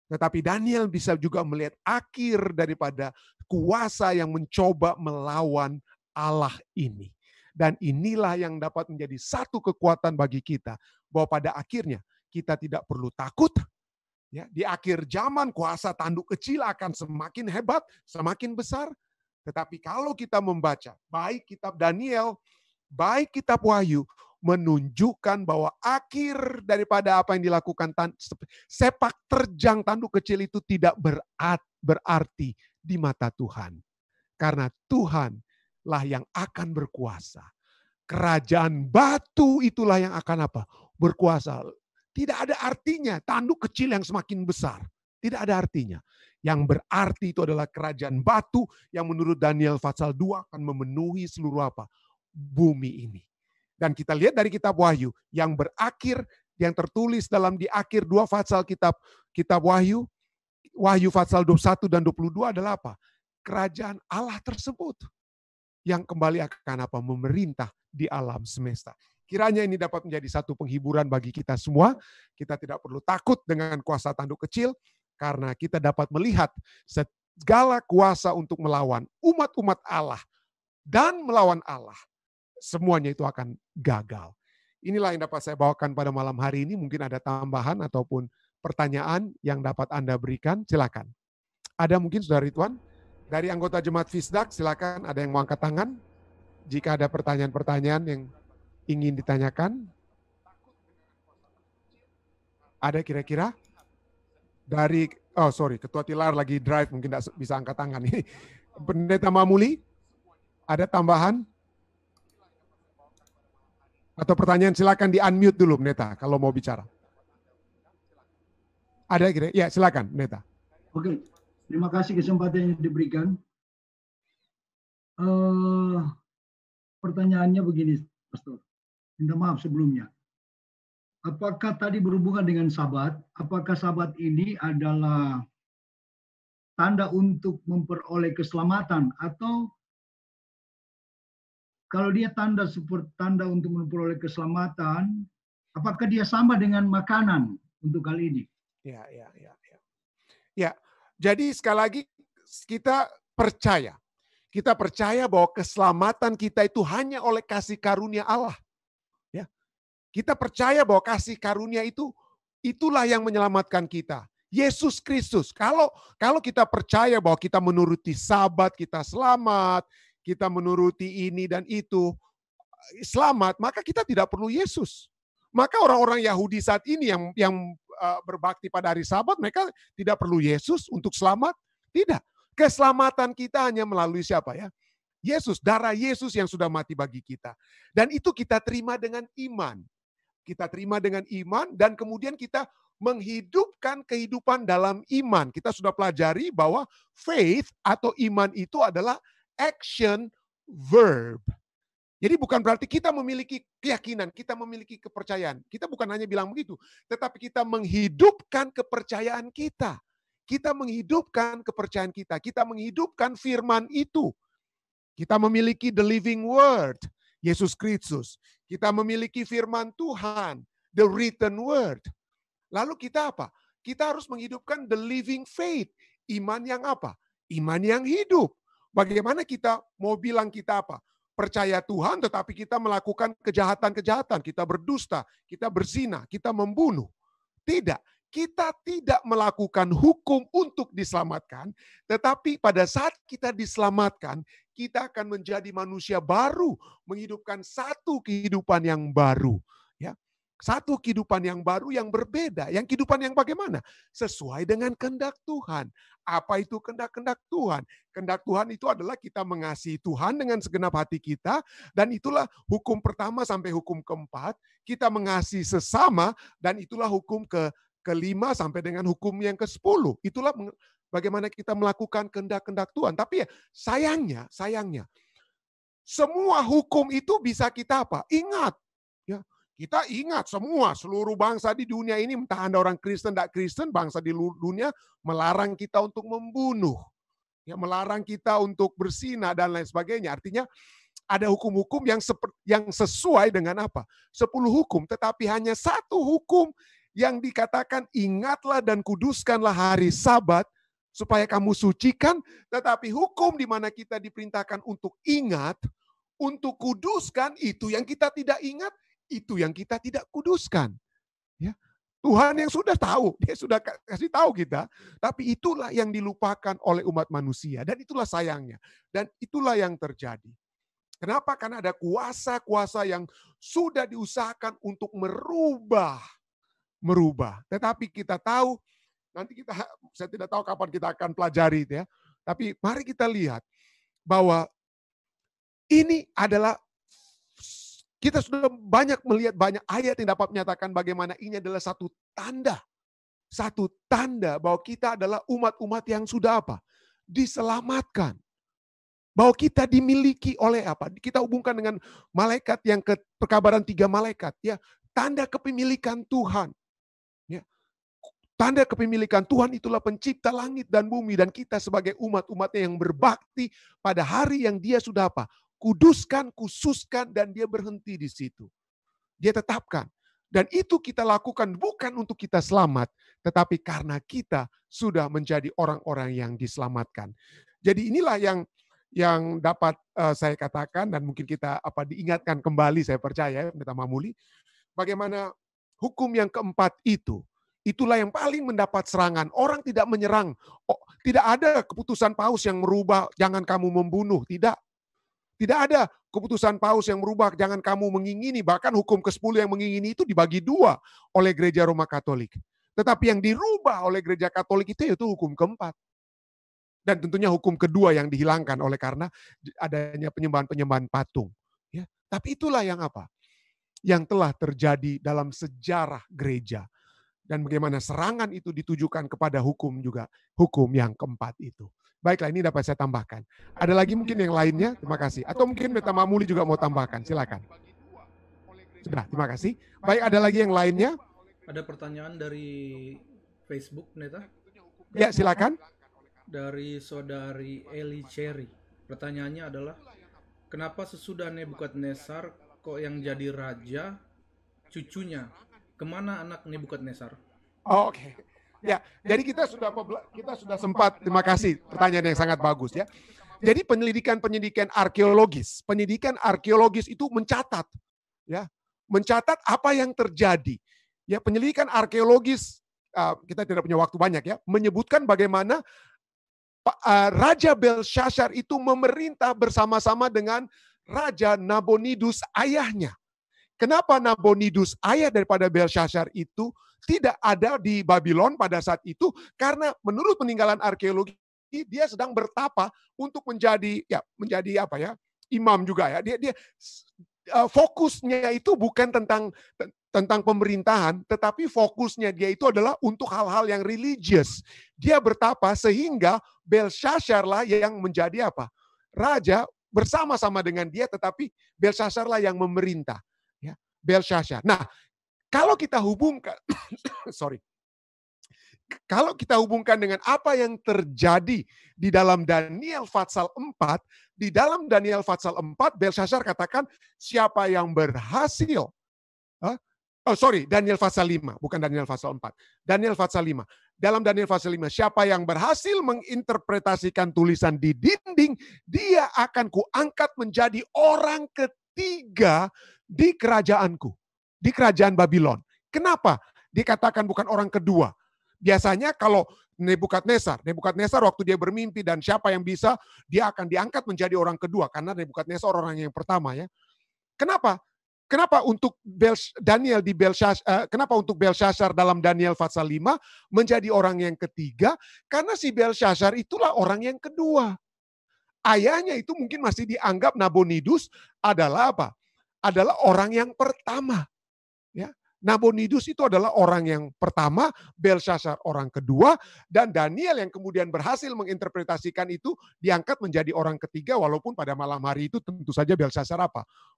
Tetapi Daniel bisa juga melihat akhir daripada kuasa yang mencoba melawan Allah ini. Dan inilah yang dapat menjadi satu kekuatan bagi kita. Bahwa pada akhirnya kita tidak perlu takut. Ya, di akhir zaman kuasa tanduk kecil akan semakin hebat, semakin besar. Tetapi kalau kita membaca baik kitab Daniel, baik kitab Wahyu, menunjukkan bahwa akhir daripada apa yang dilakukan sepak terjang tanduk kecil itu tidak berarti di mata Tuhan. Karena Tuhanlah yang akan berkuasa. Kerajaan batu itulah yang akan apa? Berkuasa. Tidak ada artinya tanduk kecil yang semakin besar. Tidak ada artinya. Yang berarti itu adalah kerajaan batu yang menurut Daniel pasal 2 akan memenuhi seluruh apa? Bumi ini. Dan kita lihat dari kitab Wahyu yang berakhir, yang tertulis dalam di akhir 2 pasal kitab Wahyu, Wahyu pasal 21 dan 22 adalah apa? Kerajaan Allah tersebut yang kembali akan apa? Memerintah di alam semesta. Kiranya ini dapat menjadi satu penghiburan bagi kita semua. Kita tidak perlu takut dengan kuasa tanduk kecil, karena kita dapat melihat segala kuasa untuk melawan umat-umat Allah dan melawan Allah. Semuanya itu akan gagal. Inilah yang dapat saya bawakan pada malam hari ini. Mungkin ada tambahan ataupun pertanyaan yang dapat Anda berikan, silakan. Ada mungkin Saudara Ridwan? Dari anggota Jemaat Fisdak, silakan, ada yang mau angkat tangan. Jika ada pertanyaan-pertanyaan yang ingin ditanyakan. Ada kira-kira? Dari, Ketua Tilar lagi drive, mungkin tidak bisa angkat tangan. Pendeta Mamuli, ada tambahan? Atau pertanyaan, silakan di-unmute dulu, Pendeta, kalau mau bicara. Ada kira-kira? Ya, silakan, Pendeta. Oke. Terima kasih kesempatan yang diberikan. Pertanyaannya begini, Pastor. Minta maaf sebelumnya. Apakah tadi berhubungan dengan Sabat? Apakah Sabat ini adalah tanda untuk memperoleh keselamatan? Atau kalau dia tanda seperti tanda untuk memperoleh keselamatan, apakah dia sama dengan makanan untuk kali ini? Ya. Jadi sekali lagi kita percaya. Kita percaya bahwa keselamatan kita itu hanya oleh kasih karunia Allah. Ya. Kita percaya bahwa kasih karunia itulah yang menyelamatkan kita. Yesus Kristus. Kalau kita percaya bahwa kita menuruti Sabat, kita selamat, kita menuruti ini dan itu, selamat, maka kita tidak perlu Yesus. Maka orang-orang Yahudi saat ini yang berbakti pada hari Sabat, mereka tidak perlu Yesus untuk selamat. Tidak. Keselamatan kita hanya melalui siapa ya? Yesus, darah Yesus yang sudah mati bagi kita. Dan itu kita terima dengan iman. Kita terima dengan iman dan kemudian kita menghidupkan kehidupan dalam iman. Kita sudah pelajari bahwa faith atau iman itu adalah action verb. Jadi bukan berarti kita memiliki keyakinan, kita memiliki kepercayaan. Kita bukan hanya bilang begitu, tetapi kita menghidupkan kepercayaan kita. Kita menghidupkan kepercayaan kita. Kita menghidupkan firman itu. Kita memiliki the living word, Yesus Kristus. Kita memiliki firman Tuhan, the written word. Lalu kita apa? Kita harus menghidupkan the living faith. Iman yang apa? Iman yang hidup. Bagaimana kita mau bilang kita apa? Percaya Tuhan tetapi kita melakukan kejahatan-kejahatan, kita berdusta, kita berzina, kita membunuh. Tidak, kita tidak melakukan hukum untuk diselamatkan, tetapi pada saat kita diselamatkan, kita akan menjadi manusia baru, menghidupkan satu kehidupan yang baru. Ya, satu kehidupan yang baru yang berbeda. Yang kehidupan yang bagaimana? Sesuai dengan kehendak Tuhan. Apa itu kehendak Tuhan? Kehendak Tuhan itu adalah kita mengasihi Tuhan dengan segenap hati kita. Dan itulah hukum pertama sampai hukum keempat. Kita mengasihi sesama dan itulah hukum kelima sampai dengan hukum yang ke-10. Itulah bagaimana kita melakukan kehendak Tuhan. Tapi ya sayangnya. Semua hukum itu bisa kita apa? Ingat. Ya. Kita ingat semua, seluruh bangsa di dunia ini, entah Anda orang Kristen, tidak Kristen, bangsa di dunia melarang kita untuk membunuh. Ya, melarang kita untuk berzina dan lain sebagainya. Artinya ada hukum-hukum yang sesuai dengan apa? 10 hukum, tetapi hanya satu hukum yang dikatakan ingatlah dan kuduskanlah hari Sabat supaya kamu sucikan, tetapi hukum di mana kita diperintahkan untuk ingat, untuk kuduskan, itu yang kita tidak ingat, itu yang kita tidak kuduskan. Ya. Tuhan yang sudah tahu, dia sudah kasih tahu kita, tapi itulah yang dilupakan oleh umat manusia dan itulah sayangnya. Dan itulah yang terjadi. Kenapa? Karena ada kuasa-kuasa yang sudah diusahakan untuk merubah. Tetapi kita tahu, saya tidak tahu kapan kita akan pelajari itu ya. Tapi mari kita lihat bahwa ini adalah kita sudah melihat banyak ayat yang dapat menyatakan bagaimana ini adalah satu tanda. Satu tanda bahwa kita adalah umat-umat yang sudah apa? Diselamatkan. Bahwa kita dimiliki oleh apa? Kita hubungkan dengan malaikat yang perkabaran 3 malaikat. Ya, tanda kepemilikan Tuhan. Ya. Tanda kepemilikan Tuhan itulah pencipta langit dan bumi. Dan kita sebagai umat-umatnya yang berbakti pada hari yang dia sudah apa? Kuduskan, khususkan, dan dia berhenti di situ. Dia tetapkan. Dan itu kita lakukan bukan untuk kita selamat, tetapi karena kita sudah menjadi orang-orang yang diselamatkan. Jadi inilah yang dapat saya katakan dan mungkin kita diingatkan kembali, saya percaya Pendeta Mamuli, bagaimana hukum yang keempat itulah yang paling mendapat serangan. Orang tidak menyerang. Tidak ada keputusan Paus yang merubah jangan kamu membunuh, tidak. Tidak ada keputusan Paus yang merubah jangan kamu mengingini. Bahkan hukum ke-10 yang mengingini itu dibagi dua oleh Gereja Roma Katolik. Tetapi yang dirubah oleh Gereja Katolik itu yaitu hukum keempat. Dan tentunya hukum kedua yang dihilangkan oleh karena adanya penyembahan-penyembahan patung. Ya, tapi itulah yang yang telah terjadi dalam sejarah gereja. Dan bagaimana serangan itu ditujukan kepada hukum juga. Hukum yang keempat itu. Baiklah, ini dapat saya tambahkan. Ada lagi mungkin yang lainnya? Terima kasih. Atau mungkin Pendeta Mamuli juga mau tambahkan. Silakan. Sudah, terima kasih. Baik, ada lagi yang lainnya? Ada pertanyaan dari Facebook, Pendeta? Ya, silakan. Dari saudari Eli Cherry. Pertanyaannya adalah, kenapa sesudah Nebukadnezar kok yang jadi raja cucunya? Kemana anak Nebukadnezar? Oh, oke. Ya, jadi kita sudah sempat, terima kasih, pertanyaan yang sangat bagus ya. Jadi pendidikan arkeologis itu mencatat apa yang terjadi. Ya, penyelidikan arkeologis kita tidak punya waktu banyak ya, menyebutkan bagaimana Raja Belshazzar itu memerintah bersama-sama dengan Raja Nabonidus ayahnya. Kenapa Nabonidus ayah daripada Belshazzar itu tidak ada di Babylon pada saat itu? Karena menurut peninggalan arkeologi dia sedang bertapa untuk menjadi imam juga ya. Dia fokusnya itu bukan tentang pemerintahan, tetapi fokusnya dia itu adalah untuk hal-hal yang religious. Dia bertapa sehingga Belshazzar lah yang menjadi raja bersama-sama dengan dia, tetapi Belshazzar lah yang memerintah. Belshazzar. Nah, kalau kita hubungkan, kalau kita hubungkan dengan apa yang terjadi di dalam Daniel pasal 4, di dalam Daniel pasal 4, Belshazzar katakan siapa yang berhasil. Daniel pasal 5, bukan Daniel pasal 4. Daniel pasal 5. Dalam Daniel pasal 5, siapa yang berhasil menginterpretasikan tulisan di dinding, dia akan kuangkat menjadi orang ketiga di kerajaanku, di kerajaan Babylon. Kenapa? Dikatakan bukan orang kedua. Biasanya kalau Nebukadnezar waktu dia bermimpi dan siapa yang bisa, dia akan diangkat menjadi orang kedua karena Nebukadnezar orang yang pertama ya. Kenapa? Kenapa untuk Belshazzar dalam Daniel pasal 5 menjadi orang yang ketiga? Karena si Belshazzar itulah orang yang kedua. Ayahnya itu mungkin masih dianggap Nabonidus adalah adalah orang yang pertama. Ya. Nabonidus itu adalah orang yang pertama, Belshazzar orang kedua, dan Daniel yang kemudian berhasil menginterpretasikan itu diangkat menjadi orang ketiga, walaupun pada malam hari itu tentu saja Belshazzar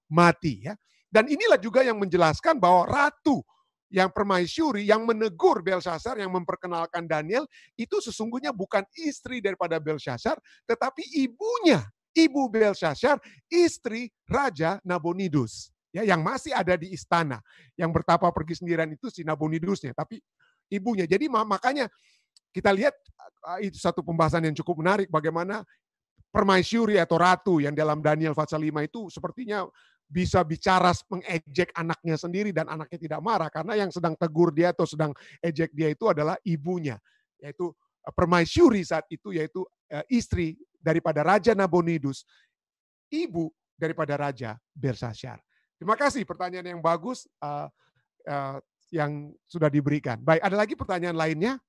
mati. Ya. Dan inilah juga yang menjelaskan bahwa ratu yang permaisuri yang menegur Belshazzar, yang memperkenalkan Daniel, itu sesungguhnya bukan istri daripada Belshazzar, tetapi ibunya. Ibu Belshazzar, istri Raja Nabonidus, ya, yang masih ada di istana. Yang bertapa pergi sendirian itu si Nabonidusnya, tapi ibunya. Jadi makanya kita lihat itu satu pembahasan yang cukup menarik, bagaimana permaisuri atau ratu yang dalam Daniel pasal 5 itu sepertinya bisa bicara mengejek anaknya sendiri dan anaknya tidak marah karena yang sedang tegur dia atau sedang ejek dia itu adalah ibunya, yaitu permaisuri saat itu, yaitu istri daripada Raja Nabonidus, ibu daripada Raja Belshazzar. Terima kasih pertanyaan yang bagus yang sudah diberikan. Baik, ada lagi pertanyaan lainnya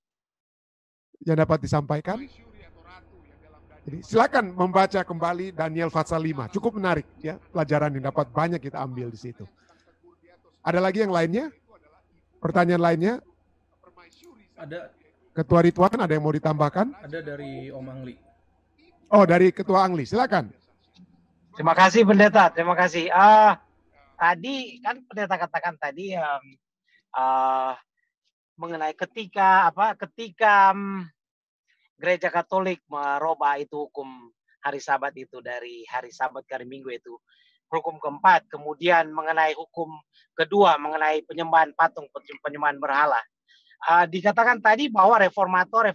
yang dapat disampaikan? Jadi silakan membaca kembali Daniel pasal 5. Cukup menarik ya, pelajaran yang dapat banyak kita ambil di situ. Ada lagi yang lainnya? Pertanyaan lainnya? Ada. Ketua Ridwan, ada yang mau ditambahkan? Ada dari Om Angli. Oh, dari Ketua Angli, silakan. Terima kasih Pendeta, terima kasih. Tadi kan Pendeta katakan tadi mengenai ketika Gereja Katolik merubah itu hukum hari Sabat itu dari hari Sabat ke hari Minggu itu. hukum keempat, kemudian mengenai hukum kedua mengenai penyembahan patung, penyembahan berhala. Dikatakan tadi bahwa reformator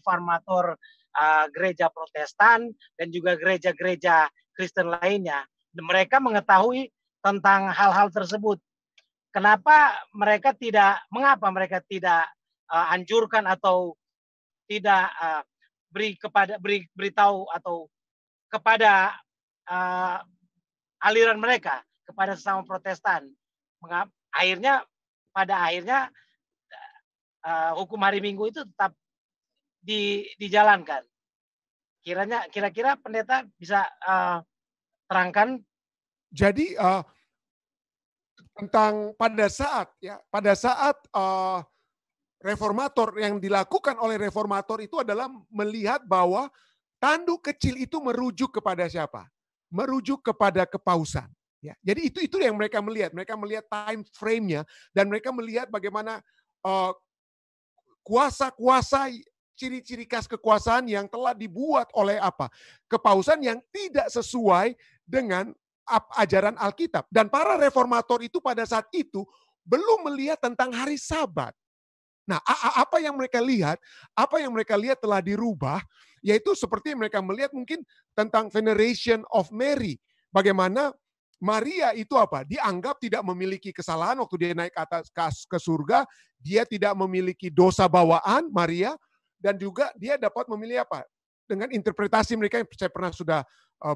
gereja Protestan dan juga gereja-gereja Kristen lainnya, mereka mengetahui tentang hal-hal tersebut. Mengapa mereka tidak anjurkan atau tidak beritahu atau kepada aliran mereka, kepada sesama Protestan. Pada akhirnya hukum hari Minggu itu tetap dijalankan. Kira-kira pendeta bisa terangkan? Jadi tentang pada saat reformator, yang dilakukan oleh reformator itu adalah melihat bahwa tanduk kecil itu merujuk kepada siapa? Merujuk kepada kepausan. Ya, jadi itu yang mereka melihat. Mereka melihat time frame-nya dan mereka melihat bagaimana kuasa-kuasa, ciri-ciri khas kekuasaan yang telah dibuat oleh apa? Kepausan yang tidak sesuai dengan ajaran Alkitab. Dan para reformator itu pada saat itu belum melihat tentang hari Sabat. Nah, apa yang mereka lihat? Apa yang mereka lihat telah dirubah, yaitu seperti mereka melihat mungkin tentang veneration of Mary. Bagaimana Maria itu apa? Dianggap tidak memiliki kesalahan waktu dia naik ke surga. Dia tidak memiliki dosa bawaan, Maria. Dan juga dia dapat memilih apa? Dengan interpretasi mereka yang saya pernah sudah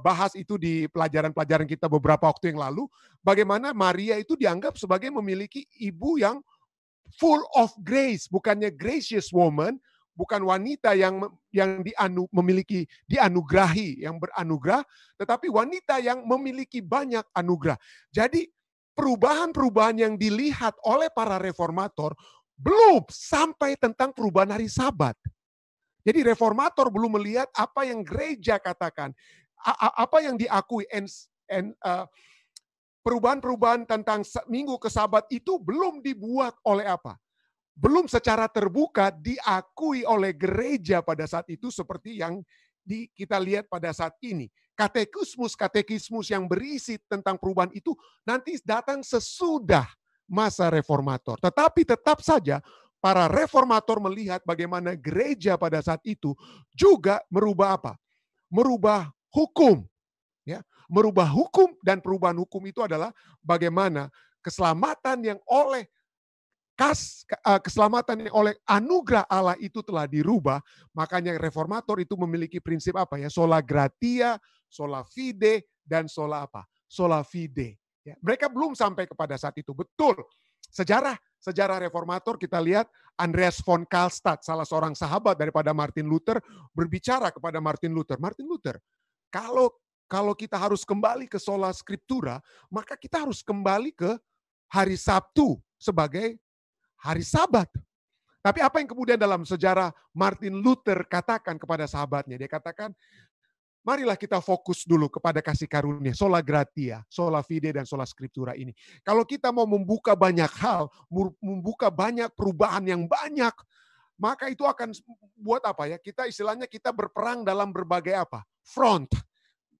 bahas itu di pelajaran-pelajaran kita beberapa waktu yang lalu. Bagaimana Maria itu dianggap sebagai memiliki ibu yang full of grace, bukannya gracious woman, bukan wanita yang dianugerahi, yang beranugerah, tetapi wanita yang memiliki banyak anugerah. Jadi perubahan-perubahan yang dilihat oleh para reformator belum sampai tentang perubahan hari Sabat. Jadi reformator belum melihat apa yang gereja katakan, apa yang diakui, perubahan-perubahan tentang minggu ke Sabat itu belum dibuat oleh apa? Belum secara terbuka diakui oleh gereja pada saat itu seperti yang kita lihat pada saat ini. Katekismus yang berisi tentang perubahan itu nanti datang sesudah masa reformator. Tetapi tetap saja para reformator melihat bagaimana gereja pada saat itu juga merubah apa? Merubah hukum. Ya, merubah hukum, dan perubahan hukum itu adalah bagaimana keselamatan yang oleh anugerah Allah itu telah dirubah. Makanya reformator itu memiliki prinsip apa ya? Sola gratia, sola fide, dan sola apa? Sola fide. Ya, mereka belum sampai kepada saat itu. Betul. Sejarah reformator kita lihat Andreas von Karlstadt, salah seorang sahabat daripada Martin Luther, berbicara kepada Martin Luther. Martin Luther, kalau kita harus kembali ke sola scriptura, maka kita harus kembali ke hari Sabtu sebagai hari Sabat. Tapi apa yang kemudian dalam sejarah Martin Luther katakan kepada sahabatnya? Dia katakan, marilah kita fokus dulu kepada kasih karunia, sola gratia, sola fide, dan sola scriptura ini. Kalau kita mau membuka banyak hal, membuka banyak perubahan yang banyak, maka itu akan buat apa ya? Kita berperang dalam berbagai apa? Front.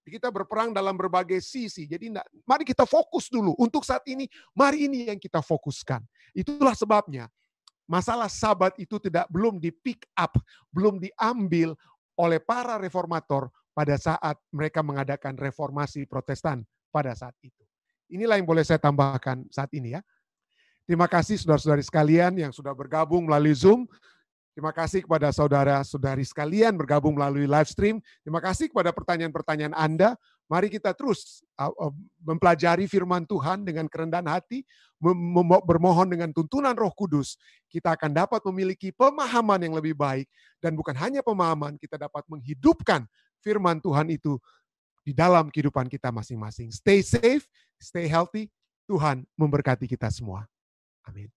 Kita berperang dalam berbagai sisi. Jadi mari kita fokus dulu. Untuk saat ini, mari ini yang kita fokuskan. Itulah sebabnya masalah Sabat itu belum di pick up, belum diambil oleh para reformator pada saat mereka mengadakan reformasi Protestan pada saat itu. Inilah yang boleh saya tambahkan saat ini ya. Terima kasih saudara-saudari sekalian yang sudah bergabung melalui Zoom. Terima kasih kepada saudara-saudari sekalian bergabung melalui live stream. Terima kasih kepada pertanyaan-pertanyaan Anda. Mari kita terus mempelajari firman Tuhan dengan kerendahan hati, bermohon dengan tuntunan Roh Kudus. Kita akan dapat memiliki pemahaman yang lebih baik. Dan bukan hanya pemahaman, kita dapat menghidupkan firman Tuhan itu di dalam kehidupan kita masing-masing. Stay safe, stay healthy. Tuhan memberkati kita semua. Amin.